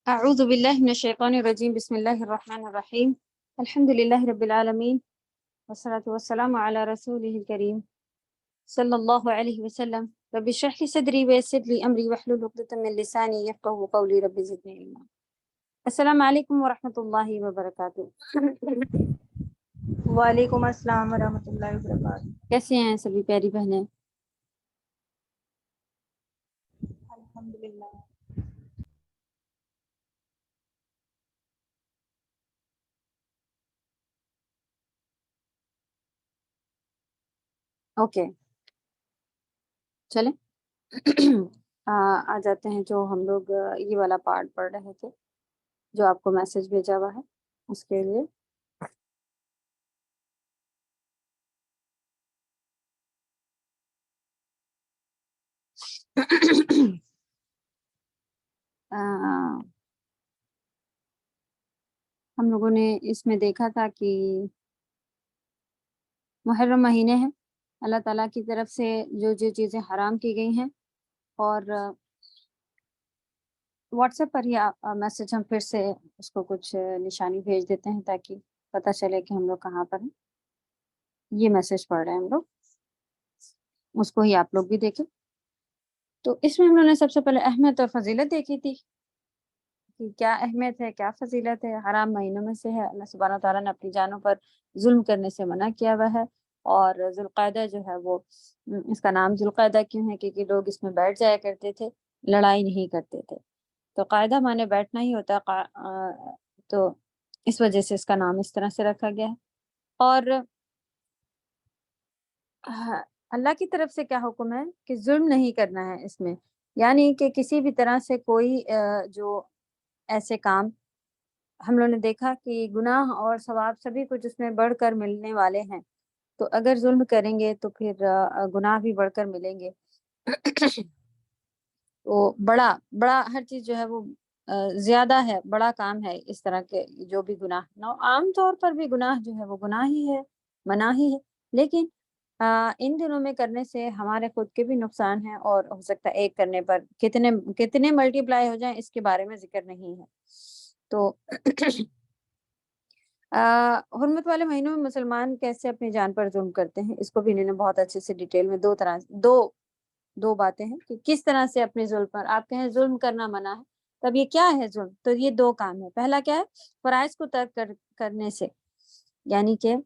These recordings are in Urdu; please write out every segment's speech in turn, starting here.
اعوذ باللہ من الشیطان الرجیم بسم اللہ الرحمن الرحیم الحمد للہ رب العالمین والصلاة والسلام علی رسولہ الکریم صلی اللہ علیہ وسلم رب اشرح لی صدری ویسر لی امری واحلل عقدۃ من لسانی یفقہوا قولی رب زدنی علما۔ السلام علیکم ورحمۃ اللہ وبرکاتہ۔ وعلیکم السلام ورحمۃ اللہ وبرکاتہ۔ کیسے ہیں سبھی پیاری بہنیں؟ الحمدللہ۔ اوکے چلیں آ جاتے ہیں۔ جو ہم لوگ یہ والا پارٹ پڑھ رہے تھے، جو آپ کو میسج بھیجا ہوا ہے اس کے لیے ہم لوگوں نے اس میں دیکھا تھا کہ محرم مہینے ہیں، اللہ تعالیٰ کی طرف سے جو چیزیں حرام کی گئی ہیں، اور واٹس ایپ پر ہی میسج ہم پھر سے اس کو کچھ نشانی بھیج دیتے ہیں تاکہ پتہ چلے کہ ہم لوگ کہاں پر ہیں۔ یہ میسج پڑھ رہے ہیں ہم لوگ، اس کو ہی آپ لوگ بھی دیکھیں۔ تو اس میں ہم لوگوں نے سب سے پہلے اہمیت اور فضیلت دیکھی تھی کہ کیا اہمیت ہے، کیا فضیلت ہے۔ حرام مہینوں میں سے ہے، اللہ سبحانہ تعالیٰ نے اپنی جانوں پر ظلم کرنے سے منع کیا ہوا ہے۔ اور ذوالقعدہ جو ہے وہ اس کا نام ذوالقعدہ کیوں ہے؟ کیونکہ لوگ اس میں بیٹھ جایا کرتے تھے، لڑائی نہیں کرتے تھے۔ تو قاعدہ مانے بیٹھنا ہی ہوتا ہے، تو اس وجہ سے اس کا نام اس طرح سے رکھا گیا ہے۔ اور اللہ کی طرف سے کیا حکم ہے کہ ظلم نہیں کرنا ہے اس میں، یعنی کہ کسی بھی طرح سے کوئی جو ایسے کام ہم لوگوں نے دیکھا کہ گناہ اور ثواب سبھی کچھ اس میں بڑھ کر ملنے والے ہیں، تو اگر ظلم کریں گے تو پھر گناہ بھی بڑھ کر ملیں گے۔ تو بڑا ہر چیز جو ہے وہ زیادہ ہے، بڑا کام ہے اس طرح کے جو بھی گناہ نہ، عام طور پر بھی گناہ جو ہے وہ گناہ ہی ہے، منع ہی ہے، لیکن ان دنوں میں کرنے سے ہمارے خود کے بھی نقصان ہیں، اور ہو سکتا ہے ایک کرنے پر کتنے ملٹی پلائی ہو جائیں اس کے بارے میں ذکر نہیں ہے۔ تو حرمت والے مہینوں میں مسلمان کیسے اپنی جان پر ظلم کرتے ہیں، اس کو بھی انہوں نے بہت اچھے سے ڈیٹیل میں دو باتیں ہیں کہ کس طرح سے اپنے ظلم پر، آپ کہیں ظلم کرنا منع ہے، تب یہ کیا ہے ظلم؟ تو یہ دو کام ہے۔ پہلا کیا ہے؟ فرائض کو ترک کرنے سے، یعنی کہ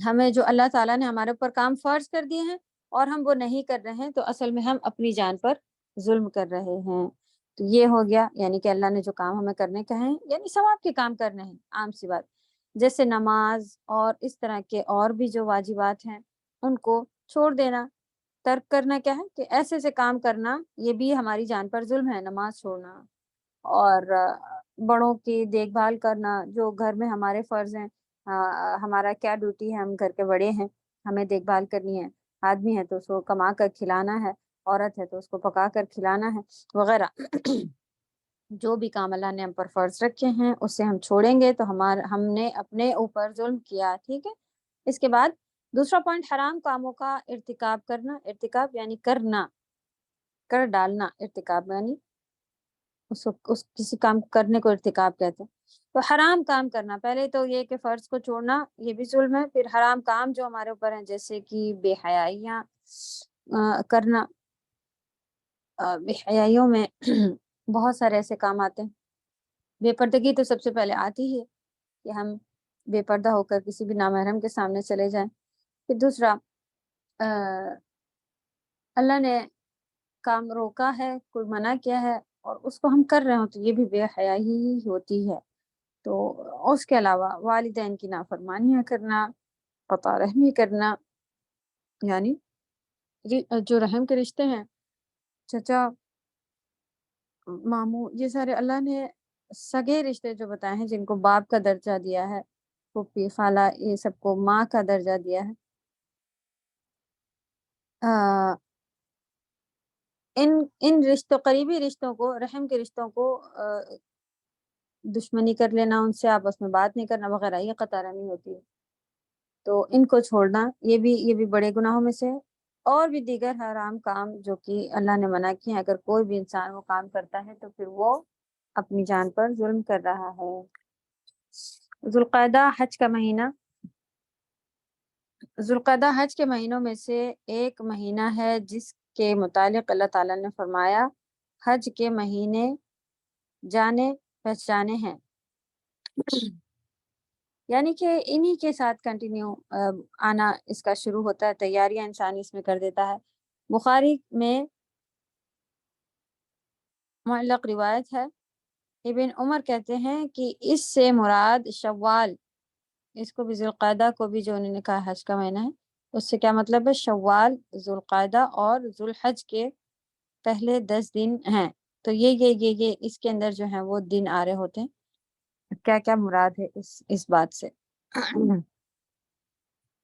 ہمیں جو اللہ تعالیٰ نے ہمارے اوپر کام فرض کر دیے ہیں اور ہم وہ نہیں کر رہے ہیں، تو اصل میں ہم اپنی جان پر ظلم کر رہے ہیں۔ تو یہ ہو گیا، یعنی کہ اللہ نے جو کام ہمیں کرنے کہے ہیں، یعنی ثواب کے کام کرنے ہیں، عام سی بات، جیسے نماز اور اس طرح کے اور بھی جو واجبات ہیں ان کو چھوڑ دینا۔ ترک کرنا کیا ہے کہ ایسے سے کام کرنا، یہ بھی ہماری جان پر ظلم ہے، نماز چھوڑنا، اور بڑوں کی دیکھ بھال کرنا، جو گھر میں ہمارے فرض ہیں، ہمارا کیا ڈیوٹی ہے، ہم گھر کے بڑے ہیں، ہمیں دیکھ بھال کرنی ہے، آدمی ہے تو اس کو کما کر کھلانا ہے، عورت ہے تو اس کو پکا کر کھلانا ہے، وغیرہ جو بھی کام اللہ نے ہم پر فرض رکھے ہیں اس سے ہم چھوڑیں گے تو ہم نے اپنے اوپر ظلم کیا، ٹھیک ہے۔ اس کے بعد دوسرا پوائنٹ، حرام کاموں کا ارتکاب کرنا۔ ارتکاب یعنی کرنا، کر ڈالنا، ارتکاب یعنی کسی کام کرنے کو ارتکاب کہتے ہیں۔ تو حرام کام کرنا، پہلے تو یہ کہ فرض کو چھوڑنا یہ بھی ظلم ہے، پھر حرام کام جو ہمارے اوپر ہیں جیسے کہ بے حیائیاں کرنا۔ بے حیائیوں میں بہت سارے ایسے کام آتے ہیں۔ بے پردگی تو سب سے پہلے آتی ہی ہے کہ ہم بے پردہ ہو کر کسی بھی نامحرم کے سامنے چلے جائیں۔ پھر دوسرا، اللہ نے کام روکا ہے، کوئی منع کیا ہے اور اس کو ہم کر رہے ہوں تو یہ بھی بے حیائی ہی ہوتی ہے۔ تو اس کے علاوہ والدین کی نافرمانیاں کرنا، قطع رحمی کرنا، یعنی جو رحم کے رشتے ہیں، چچا، ماموں، یہ سارے اللہ نے سگے رشتے جو بتائے ہیں، جن کو باپ کا درجہ دیا ہے، پھوپھی، خالہ، یہ سب کو ماں کا درجہ دیا ہے، ان رشتوں، قریبی رشتوں کو، رحم کے رشتوں کو دشمنی کر لینا، ان سے آپس میں بات نہیں کرنا وغیرہ، یہ قطع رحمی ہوتی ہے۔ تو ان کو چھوڑنا یہ بھی بڑے گناہوں میں سے ہے۔ اور بھی دیگر حرام کام جو کہ اللہ نے منع کیے ہیں، اگر کوئی بھی انسان وہ کام کرتا ہے تو پھر وہ اپنی جان پر ظلم کر رہا ہے۔ ذوالقعدہ حج کا مہینہ، ذوالقعدہ حج کے مہینوں میں سے ایک مہینہ ہے جس کے متعلق اللہ تعالیٰ نے فرمایا حج کے مہینے جانے پہچانے ہیں، یعنی کہ انہی کے ساتھ کنٹینیو آنا اس کا شروع ہوتا ہے، تیاریاں انسان اس میں کر دیتا ہے۔ بخاری میں معلق روایت ہے، ابن عمر کہتے ہیں کہ اس سے مراد شوال، اس کو بھی ذوالقعدہ کو بھی جو انہوں نے کہا حج کا مہینہ ہے، اس سے کیا مطلب ہے؟ شوال، ذوالقعدہ اور ذوالحج کے پہلے 10 دن ہیں، تو یہ اس کے اندر جو ہیں وہ دن آ رہے ہوتے ہیں۔ کیا کیا مراد ہے اس بات سے؟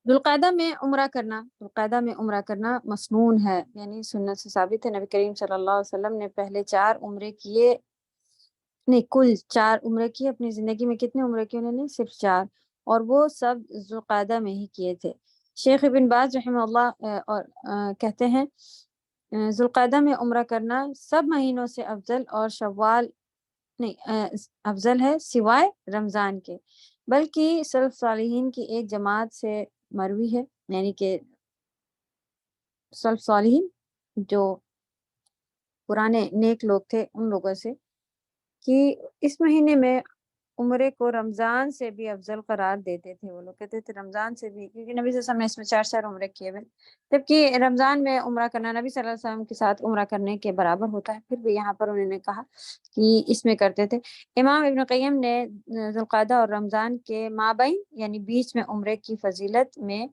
ذوالقعدہ میں عمرہ کرنا مسنون ہے، یعنی سنت سے ثابت ہے۔ نبی کریم صلی اللہ علیہ وسلم نے پہلے 4 عمرے کیے، نہیں کل 4 عمرے کیے اپنی زندگی میں۔ کتنے عمرے کیے انہوں نے؟ صرف 4، اور وہ سب ذوالقعدہ میں ہی کیے تھے۔ شیخ ابن باز رحمہ اللہ اور کہتے ہیں ذوالقعدہ میں عمرہ کرنا سب مہینوں سے افضل اور شوال نہیں افضل ہے سوائے رمضان کے، بلکہ سلف صالحین کی ایک جماعت سے مروی ہے، یعنی کہ سلف صالحین جو پرانے نیک لوگ تھے ان لوگوں سے، کہ اس مہینے میں عمرے کو رمضان سے بھی افضل قرار دیتے تھے۔ وہ لوگ کہتے تھے رمضان سے بھی، کیونکہ نبی صلی اللہ علیہ وسلم نے اس میں 4 عمرے کیے ہوئے، جبکہ رمضان میں عمرہ کرنا نبی صلی اللہ علیہ وسلم کے ساتھ عمرہ کرنے کے برابر ہوتا ہے، پھر بھی یہاں پر انہوں نے کہا کہ اس میں کرتے تھے۔ امام ابن قیم نے ذوالقعدہ اور رمضان کے مابین یعنی بیچ میں عمرے کی فضیلت میں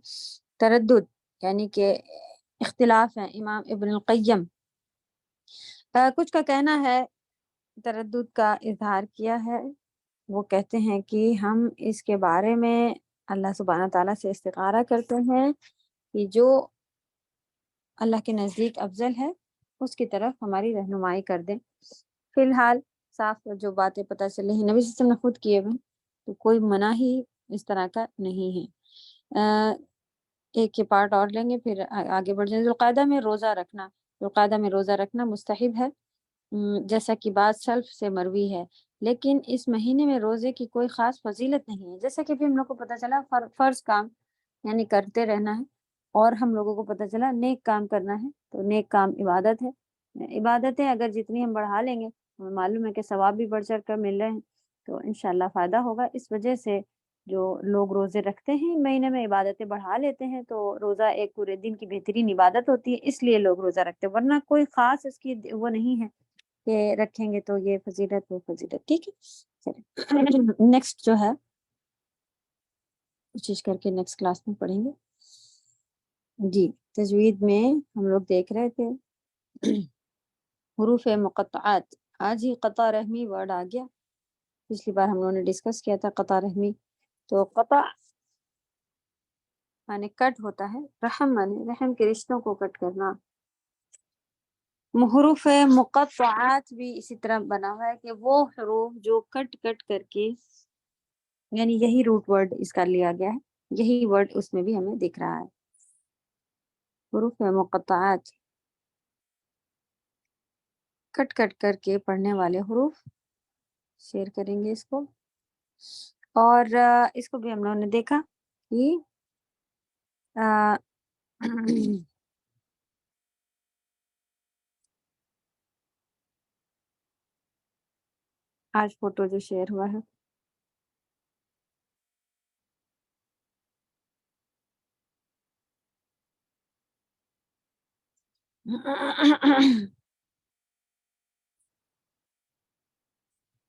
تردد یعنی کہ اختلاف ہے۔ امام ابن القیم کچھ کا کہنا ہے تردد کا اظہار کیا ہے، وہ کہتے ہیں کہ ہم اس کے بارے میں اللہ سبحانہ تعالیٰ سے استخارہ کرتے ہیں کہ جو اللہ کے نزدیک افضل ہے اس کی طرف ہماری رہنمائی کر دیں۔ فی الحال صاف جو باتیں پتہ چلی ہیں نبی صلی اللہ علیہ وسلم نے خود کیے ہوئے، تو کوئی منع ہی اس طرح کا نہیں ہے۔ ایک کے پارٹ اور لیں گے پھر آگے بڑھ جائیں۔ ذوالقعدہ میں روزہ رکھنا مستحب ہے، جیسا کہ بعض سلف سے مروی ہے، لیکن اس مہینے میں روزے کی کوئی خاص فضیلت نہیں ہے، جیسا کہ بھی ہم لوگ کو پتہ چلا فرض کام یعنی کرتے رہنا ہے، اور ہم لوگوں کو پتہ چلا نیک کام کرنا ہے، تو نیک کام عبادت ہے۔ عبادتیں اگر جتنی ہم بڑھا لیں گے، ہمیں معلوم ہے کہ ثواب بھی بڑھ چڑھ کر مل رہے ہیں، تو انشاءاللہ فائدہ ہوگا۔ اس وجہ سے جو لوگ روزے رکھتے ہیں مہینے میں عبادتیں بڑھا لیتے ہیں، تو روزہ ایک پورے دن کی بہترین عبادت ہوتی ہے، اس لیے لوگ روزہ رکھتے ہیں، ورنہ کوئی خاص اس کی وہ نہیں ہے کہ رکھیں گے تو یہ فضیلت وہ فضیلت۔ ٹھیک ہے، چلیں نیکسٹ جو ہے کوشش کر کے نیکسٹ کلاس میں پڑھیں گے۔ جی تجوید میں ہم لوگ دیکھ رہے تھے حروف مقطعات، آج ہی قطع رحمی ورڈ آ گیا، پچھلی بار ہم لوگوں نے ڈسکس کیا تھا قطع رحمی۔ تو قطع مانے کٹ ہوتا ہے، رحم مانے رحم کے رشتوں کو کٹ کرنا۔ حروف مقطعات بھی اسی طرح بنا ہوا ہے کہ وہ حروف جو کٹ کٹ کر کے، یعنی یہی روٹ ورڈ اس کا لیا گیا ہے، یہی ورڈ اس میں بھی ہمیں دکھ رہا ہے۔ حروف مقطعات کٹ کٹ کر کے پڑھنے والے حروف، شیئر کریں گے اس کو، اور اس کو بھی ہم لوگوں نے دیکھا کہ آج فوٹو جو شیئر ہوا ہے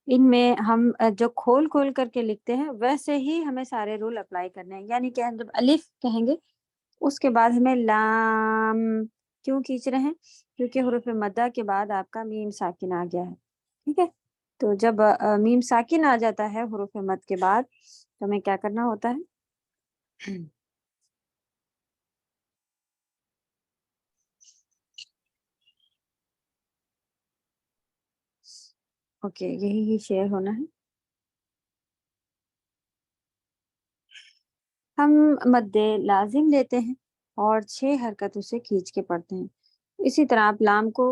ان میں ہم جو کھول کھول کر کے لکھتے ہیں ویسے ہی ہمیں سارے رول اپلائی کرنے ہیں، یعنی کہ ہم جب الف کہیں گے اس کے بعد ہمیں لام کیوں کھینچ رہے ہیں؟ کیونکہ حروف مدہ کے بعد آپ کا میم ساکن آ گیا ہے، ٹھیک ہے؟ تو جب میم ساکن آ جاتا ہے حروف مد کے بعد تو ہمیں کیا کرنا ہوتا ہے؟ اوکے یہی ہی شیئر ہونا ہے۔ ہم مد لازم لیتے ہیں اور 6 حرکتوں سے کھینچ کے پڑھتے ہیں۔ اسی طرح آپ لام کو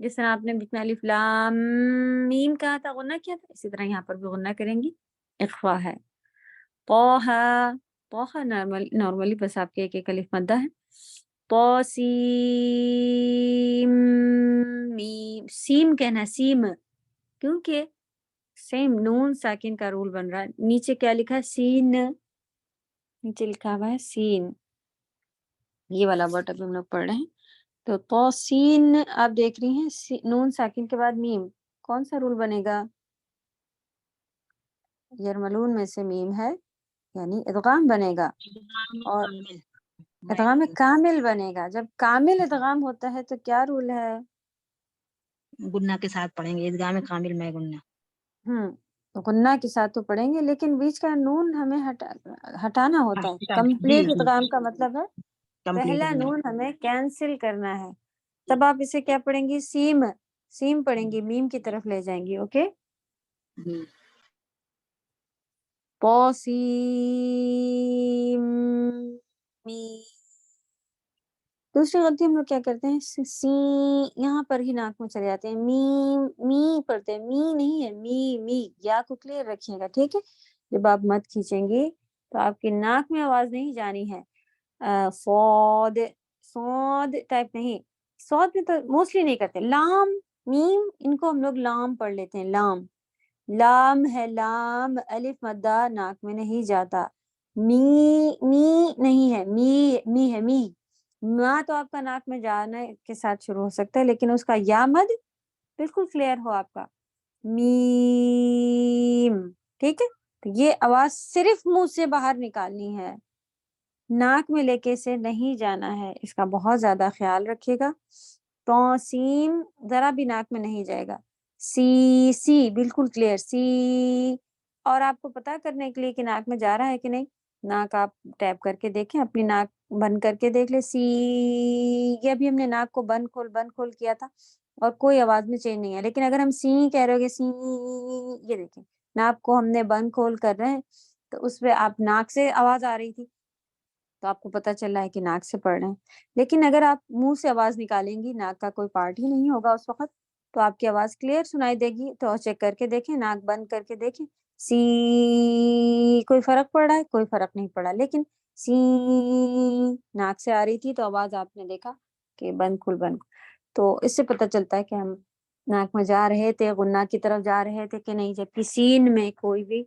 جس طرح آپ نے بیچ میں الف لام میم کہا تھا، غنہ کیا تھا، اسی طرح یہاں پر بھی غنہ کریں گی، اخفا ہے. طه، طه نارملی بس آپ کے ایک ایک الف مدہ ہے. طاسیم میم، سیم کہنا ہے، سیم، کیونکہ سیم نون ساکن کا رول بن رہا ہے. نیچے کیا لکھا ہے؟ سین، نیچے لکھا ہوا ہے سین، یہ والا ورڈ ابھی ہم لوگ پڑھ رہے ہیں. تو توسین آپ دیکھ رہی ہیں، نون ساکن کے بعد میم، کون سا رول بنے گا؟ یرملون میں سے میم ہے یعنی ادغام بنے گا، اور ادغام کامل بنے گا. جب کامل ادغام ہوتا ہے تو کیا رول ہے؟ گننا کے ساتھ پڑھیں گے، ادغام کامل میں گننا. غنہ کے ساتھ تو پڑھیں گے، لیکن بیچ کا نون ہمیں ہٹانا ہوتا ہے. کمپلیٹ ادغام کا مطلب ہے پہلا نون ہمیں کینسل کرنا ہے. تب آپ اسے کیا پڑھیں گی؟ سیم، سیم پڑھیں گی، میم کی طرف لے جائیں گی. اوکے، پوسیم میم. دوسری غلطی ہم لوگ کیا کرتے ہیں، سی یہاں پر ہی ناک میں چلے جاتے ہیں، می می پڑھتے ہیں، می نہیں ہے، می می. یا کو کلیئر رکھیے گا، ٹھیک ہے. جب آپ مت کھینچیں گی تو آپ کی ناک میں آواز نہیں جانی ہے. صاد، صاد ٹائپ نہیں، صاد میں تو موسٹلی نہیں کرتے. لام میم، ان کو ہم لوگ لام پڑھ لیتے ہیں. لام، لام ہے، لام الف مدہ ناک میں نہیں جاتا. می می نہیں ہے، می می ہے، می. ماں تو آپ کا ناک میں جانے کے ساتھ شروع ہو سکتا ہے، لیکن اس کا یا مد بالکل کلیئر ہو آپ کا، میم. ٹھیک ہے، تو یہ آواز صرف منہ سے باہر نکالنی ہے، ناک میں لے کے اسے نہیں جانا ہے. اس کا بہت زیادہ خیال رکھیے گا. توسیم ذرا بھی ناک میں نہیں جائے گا. سی، سی بالکل کلیئر، سی. اور آپ کو پتا کرنے کے لیے کہ ناک میں جا رہا ہے کہ نہیں، ناک آپ ٹیپ کر کے دیکھیں، اپنی ناک بند کر کے دیکھ لیں. سی، یہ ابھی ہم نے ناک کو بند کھول کیا تھا اور کوئی آواز میں چینج نہیں ہے. لیکن اگر ہم سی کہہ رہے گے، سی، یہ دیکھیں ناک کو ہم نے بند کھول کر رہے ہیں، تو اس پہ آپ ناک سے آواز آ رہی تھی تو آپ کو پتا چل رہا ہے کہ ناک سے پڑھ رہے ہیں. لیکن اگر آپ منہ سے آواز نکالیں گی، ناک کا کوئی پارٹ ہی نہیں ہوگا اس وقت، تو آپ کی آواز کلیئر سنائی دے گی. تو چیک کر کے دیکھیں، ناک بند کر کے دیکھیں، سی کوئی فرق پڑ رہا ہے؟ کوئی فرق نہیں پڑا. لیکن سی ناک سے آ رہی تھی تو آواز آپ نے دیکھا کہ بند کھل بند. تو اس سے پتہ چلتا ہے کہ ہم ناک میں جا رہے تھے، غنہ کی طرف جا رہے تھے کہ نہیں. جبکہ سین میں کوئی بھی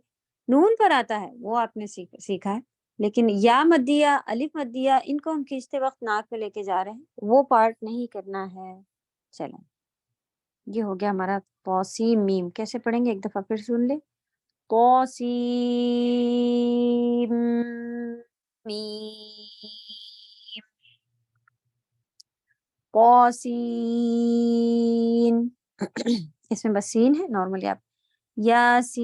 نون پر آتا ہے وہ آپ نے سیکھا ہے، لیکن یا مدیہ، الف مدیہ، ان کو ہم کھینچتے وقت ناک پہ لے کے جا رہے ہیں، وہ پارٹ نہیں کرنا ہے. چلیں، یہ ہو گیا ہمارا توسیم میم. کیسے پڑھیں گے ایک دفعہ پھر سن لیں. توسیم میم، توسین اس میں بس سین ہے، نارملی آپ یاسین.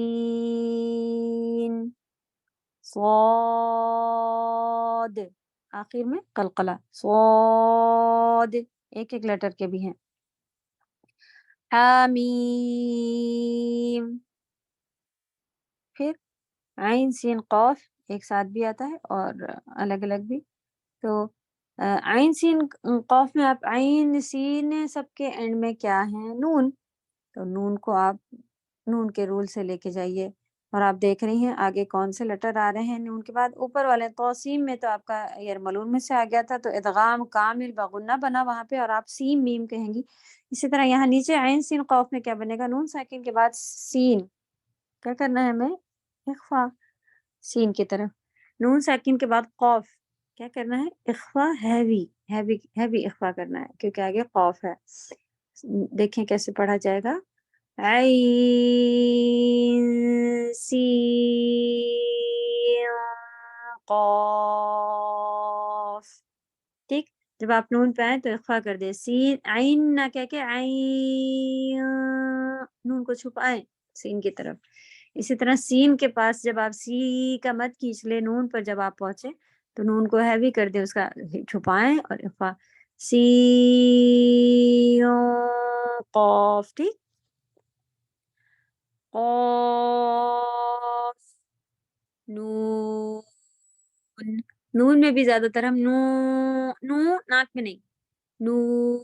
صاد، آخر میں قلقلہ، صاد ایک ایک لیٹر کے بھی ہیں. حامیم، پھر عین سین قاف ایک ساتھ بھی آتا ہے اور الگ الگ بھی. تو عین سین قاف میں آپ عین سین سب کے اینڈ میں کیا ہے؟ نون. تو نون کو آپ نون کے رول سے لے کے جائیے، اور آپ دیکھ رہی ہیں آگے کون سے لیٹر آ رہے ہیں نون کے بعد. اوپر والے توسیم میں تو آپ کا یرملون میں سے آ گیا تھا، تو ادغام کامل بغنہ بنا وہاں پہ، اور آپ سین میم کہیں گی. اسی طرح یہاں نیچے عین سین قاف میں کیا بنے گا؟ نون ساکن کے بعد سین، کیا کرنا ہے ہمیں؟ اخفا سین کی طرف. نون ساکن کے بعد قاف، کیا کرنا ہے؟ اخفا، ہیوی ہیوی ہیوی اخفا کرنا ہے کیونکہ آگے قاف ہے. دیکھیں کیسے پڑھا جائے گا. عین سین قاف. ٹھیک، جب آپ نون پہ آئیں تو اخفا کر دیں. سین عین نہ کہہ کے عین، نون کو چھپائیں سین کی طرف. اسی طرح سین کے پاس جب آپ سی کا مد کھینچ لیں، نون پر جب آپ پہنچے تو نون کو ہیوی کر دیں، اس کا چھپائیں اور اخفا. سین قاف. ٹھیک، قاف، نون. نون میں بھی زیادہ تر ہم نو ناک میں نہیں، نون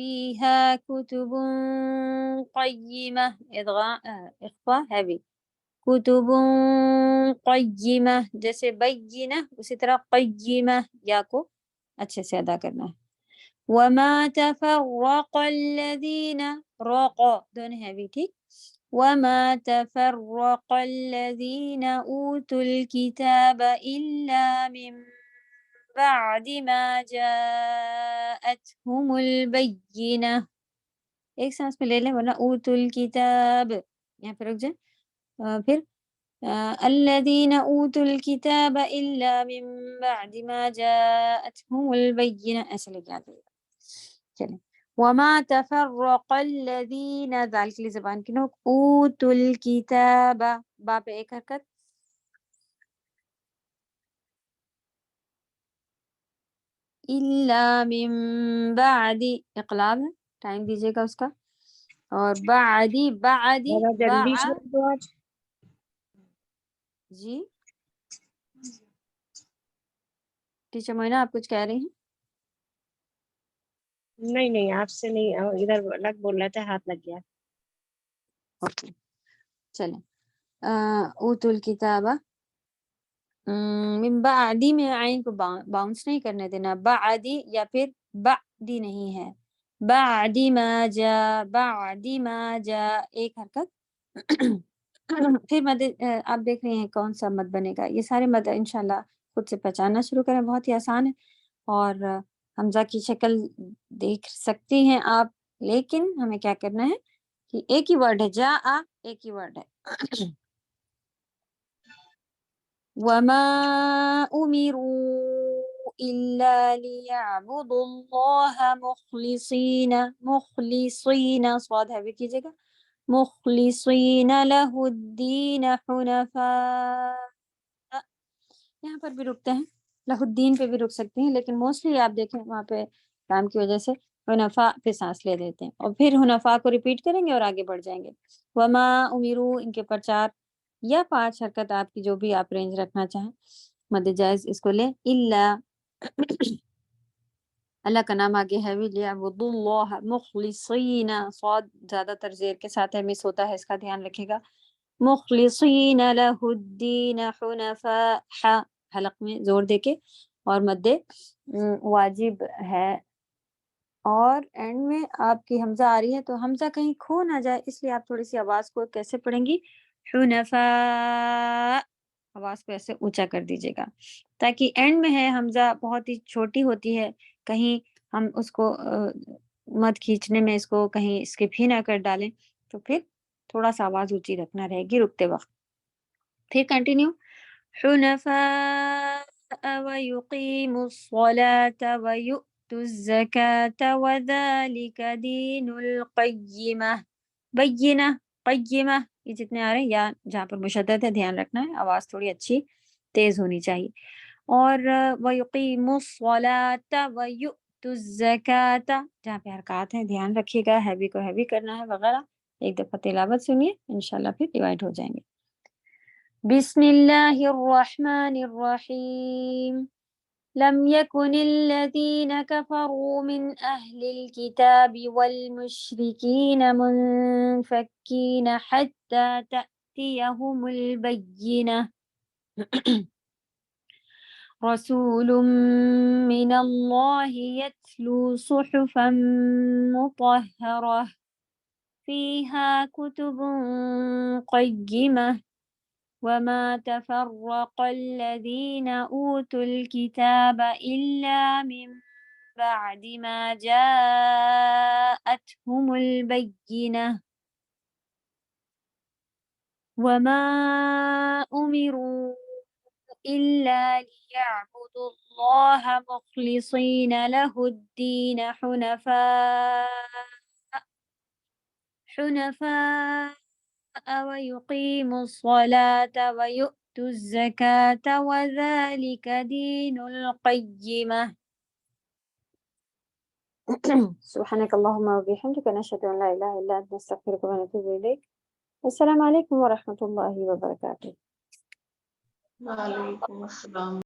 فيها كتب قيمة إخفاء heavy كتب قيمة جیسے بینہ اسی طرح قیمہ یا کو اچھے سے ادا کرنا ہے. وما تفرق الذين دونوں heavy ٹھیک. وما تفرق الذين أوتوا الكتاب إلا من بعد ما جاءتهم البينة. ایک سانس میں لے لیں ورنہ اوتوا الکتاب یہاں پہ رک جائیں. پھر الذين أوتوا الكتاب إلا من بعد ما جاءتهم البينة ایسے لے کے آتے ہیں. چلیں وما تفرق الذين ذال کے لیے زبان کی نوک اوتوا الكتاب با پہ ایک حرکت إلا من بعد اقلاب ہے ٹائم دیجیے گا اس کا. اور بعدی جلدی سے دو آج. جی ٹیچر موئنہ آپ کچھ کہہ رہی ہیں؟ نہیں آپ سے نہیں, ادھر الگ بول رہا تھا, ہاتھ لگ گیا. اوکے چلیں اوتوا الکتاب من بعدی میں عین کو باؤنس نہیں کرنے دینا. بعدی یا پھر بعدی نہیں ہے. بعدی ما جا ایک حرکت. پھر مد آپ دیکھ رہے ہیں کون سا مد بنے گا. یہ سارے مد انشاءاللہ خود سے پہچاننا شروع کریں, بہت ہی آسان ہے. اور حمزہ کی شکل دیکھ سکتی ہیں آپ, لیکن ہمیں کیا کرنا ہے کہ ایک ہی ورڈ ہے جا ایک ہی ورڈ ہے. وما أمروا إلا ليعبدوا الله مخلصين صاد ہے بھی کیجیے گا مخلصين له الدين حنفاء. یہاں پر بھی رکتے ہیں, لہ الدین پہ بھی رک سکتے ہیں, لیکن موسٹلی آپ دیکھیں وہاں پہ کام کی وجہ سے حنفاء پہ سانس لے دیتے ہیں اور پھر حنفاء کو ریپیٹ کریں گے اور آگے بڑھ جائیں گے. وما امروا ان کے پر 4 یا 5 حرکت آپ کی جو بھی آپ رینج رکھنا چاہیں مد جائز اس کو لیں. اللہ اللہ کا نام آگے ہے لیعبدوا اللہ مخلصین صاد زیادہ تر زیر کے ساتھ ہے, مس ہوتا ہے, اس کا دھیان رکھے گا. مخلصین لہ الدین حنفاء حلق میں زور دے کے اور مد واجب ہے. اور اینڈ میں آپ کی حمزہ آ رہی ہے تو حمزہ کہیں کھو نہ جائے, اس لیے آپ تھوڑی سی آواز کو کیسے پڑھیں گی حنفاء, آواز کو ایسے اونچا کر دیجیے گا تاکہ اینڈ میں ہے حمزہ بہت ہی چھوٹی ہوتی ہے, کہیں ہم اس کو مد کھینچنے میں اس کو کہیں اسکپ ہی نہ کر ڈالیں, تو پھر تھوڑا سا آواز اونچی رکھنا رہے گی رکتے وقت. پھر کنٹینیو حنفاء ويقيموا الصلاة ويؤتوا الزكاة وذلك دين القيمة. بینہ قیمہ یہ جتنے آ رہے ہیں یا جہاں پر مشدد ہے دھیان رکھنا ہے, آواز تھوڑی اچھی تیز ہونی چاہیے. اور وَيُقِيمُوا الصَّلَاةَ وَيُؤْتُوا الزَّكَاةَ جہاں پہ حرکات ہیں دھیان رکھیے گا, ہیوی کو ہیوی کرنا ہے وغیرہ. ایک دفعہ تلاوت سنیے انشاءاللہ پھر ڈیوائڈ ہو جائیں گے. بسم اللہ الرحمن الرحیم. لم يكن الذين كفروا من أهل الكتاب والمشركين منفكين حتى تأتيهم البينة. رسول من الله يتلو صحفا مطهرة فيها كتب قيمة وما تفرق الذين أوتوا الكتاب إلا من بعد ما جاءتهم البينة وما أمروا إلا ليعبدوا الله مخلصين له الدين حنفاء ويقيموا الصلاة ويؤتوا الزكاة وذلك دين القيمة. سبحانك اللهم وبحمدك نشهد أن لا إله إلا أنت نستغفرك ونتوب إليك. السلام عليكم ورحمة الله وبركاته. وعلیکم السلام.